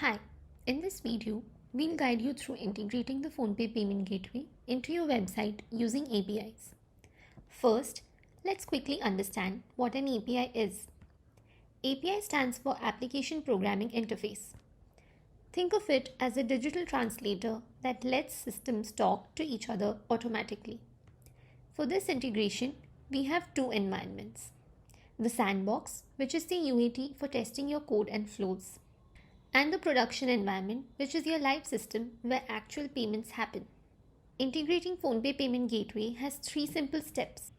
Hi, in this video, we'll guide you through integrating the PhonePe payment gateway into your website using APIs. First, let's quickly understand what an API is. API stands for Application Programming Interface. Think of it as a digital translator that lets systems talk to each other automatically. For this integration, we have two environments. The sandbox, which is the UAT for testing your code and flows, and the production environment, which is your live system where actual payments happen. Integrating PhonePe payment gateway has three simple steps.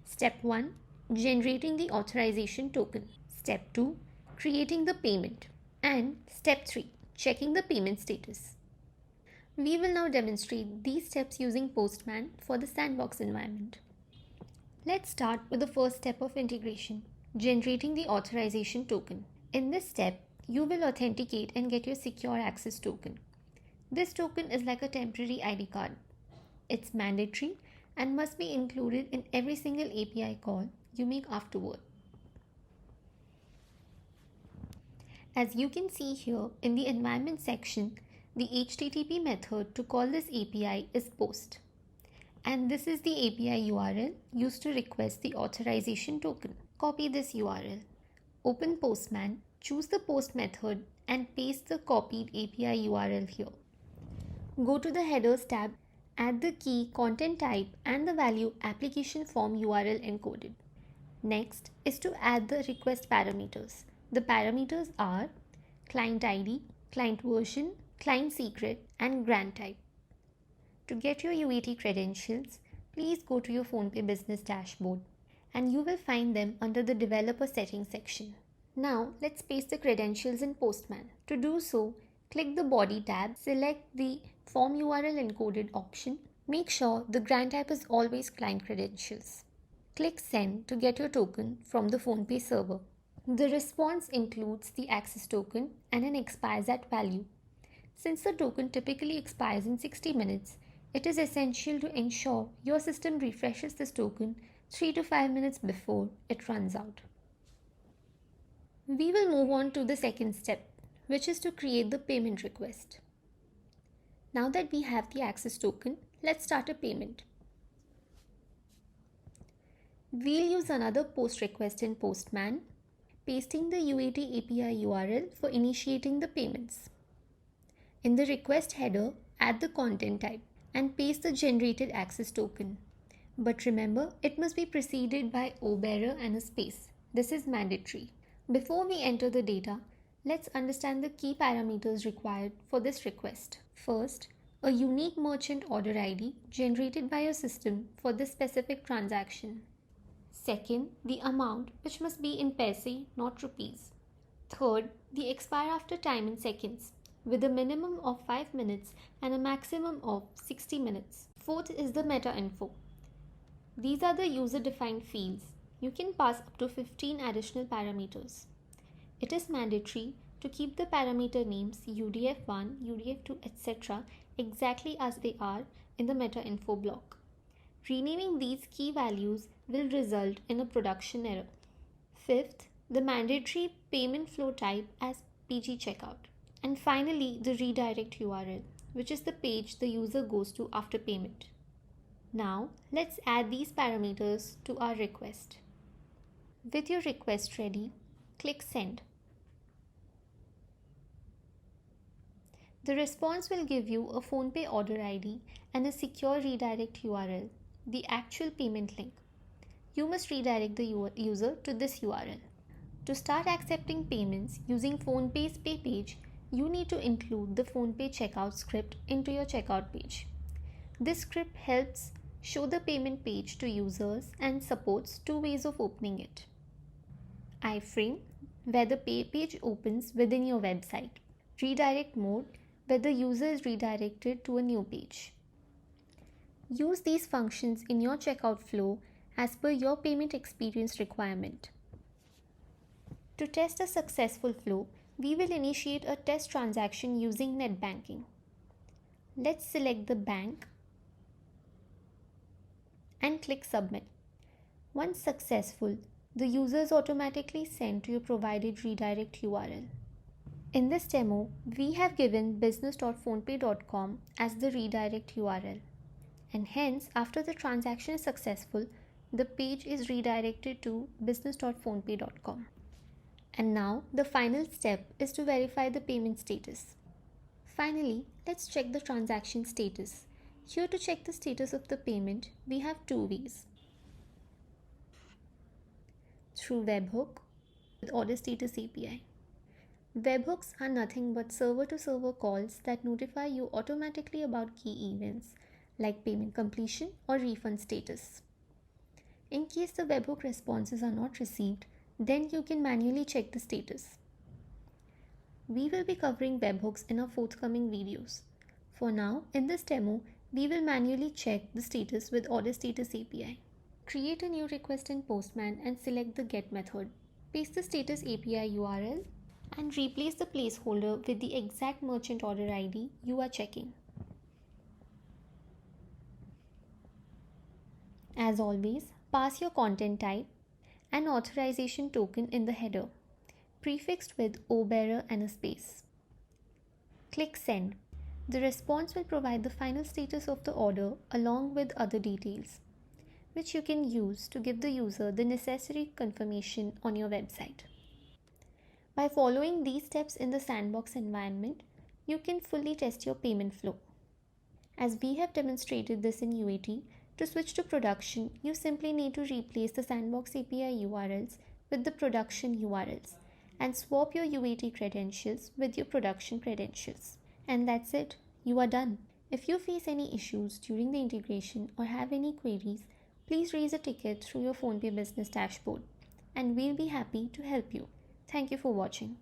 Step 1. Generating the authorization token. Step 2. Creating the payment. And Step 3. Checking the payment status. We will now demonstrate these steps using Postman for the sandbox environment. Let's start with the first step of integration, generating the authorization token. In this step, you will authenticate and get your secure access token. This token is like a temporary ID card. It's mandatory and must be included in every single API call you make afterward. As you can see here in the environment section, the HTTP method to call this API is post. And this is the API URL used to request the authorization token. Copy this URL. Open Postman, choose the post method and paste the copied API URL here. Go to the headers tab, add the key, content type and the value application form URL encoded. Next is to add the request parameters. The parameters are client ID, client version, client secret and grant type. To get your UAT credentials, please go to your PhonePe business dashboard and you will find them under the developer settings section. Now let's paste the credentials in Postman. To do so, click the body tab, select the form URL encoded option. Make sure the grant type is always client credentials. Click send to get your token from the PhonePe server. The response includes the access token and an expires at value. Since the token typically expires in 60 minutes, it is essential to ensure your system refreshes this token 3 to 5 minutes before it runs out. We will move on to the second step, which is to create the payment request. Now that we have the access token, let's start a payment. We'll use another post request in Postman, pasting the UAT API URL for initiating the payments. In the request header, add the content type and paste the generated access token. But remember, it must be preceded by O bearer and a space. This is mandatory. Before we enter the data, let's understand the key parameters required for this request. First, a unique merchant order ID generated by your system for this specific transaction. Second, the amount, which must be in paise, not rupees. Third, the expire after time in seconds, with a minimum of 5 minutes and a maximum of 60 minutes. Fourth is the meta info. These are the user-defined fields. You can pass up to 15 additional parameters. It is mandatory to keep the parameter names UDF1, UDF2, etc. exactly as they are in the meta info block. Renaming these key values will result in a production error. Fifth, the mandatory payment flow type as PG checkout. And finally, the redirect URL, which is the page the user goes to after payment. Now, let's add these parameters to our request. With your request ready, click send. The response will give you a PhonePe order ID and a secure redirect URL, the actual payment link. You must redirect the user to this URL. To start accepting payments using PhonePe's pay page, you need to include the PhonePe checkout script into your checkout page. This script helps show the payment page to users and supports two ways of opening it. Iframe, where the pay page opens within your website. Redirect mode, where the user is redirected to a new page. Use these functions in your checkout flow as per your payment experience requirement. To test a successful flow, we will initiate a test transaction using net banking. Let's select the bank and click submit. Once successful, the user is automatically sent to your provided redirect URL. In this demo, we have given business.phonepay.com as the redirect URL, and hence after the transaction is successful, the page is redirected to business.phonepay.com. And now the final step is to verify the payment status. Finally, let's check the transaction status. Here to check the status of the payment, we have two ways. Through webhook with order status API. Webhooks are nothing but server-to-server calls that notify you automatically about key events like payment completion or refund status. In case the webhook responses are not received, then you can manually check the status. We will be covering webhooks in our forthcoming videos. For now, in this demo, we will manually check the status with order status API. Create a new request in Postman and select the get method. Paste the status API URL and replace the placeholder with the exact merchant order ID you are checking. As always, pass your content type and authorization token in the header, prefixed with O bearer and a space. Click send. The response will provide the final status of the order along with other details, which you can use to give the user the necessary confirmation on your website. By following these steps in the sandbox environment, you can fully test your payment flow. As we have demonstrated this in UAT, to switch to production, you simply need to replace the sandbox API URLs with the production URLs and swap your UAT credentials with your production credentials. And that's it, you are done. If you face any issues during the integration or have any queries, please raise a ticket through your PhonePe business dashboard and we'll be happy to help you. Thank you for watching.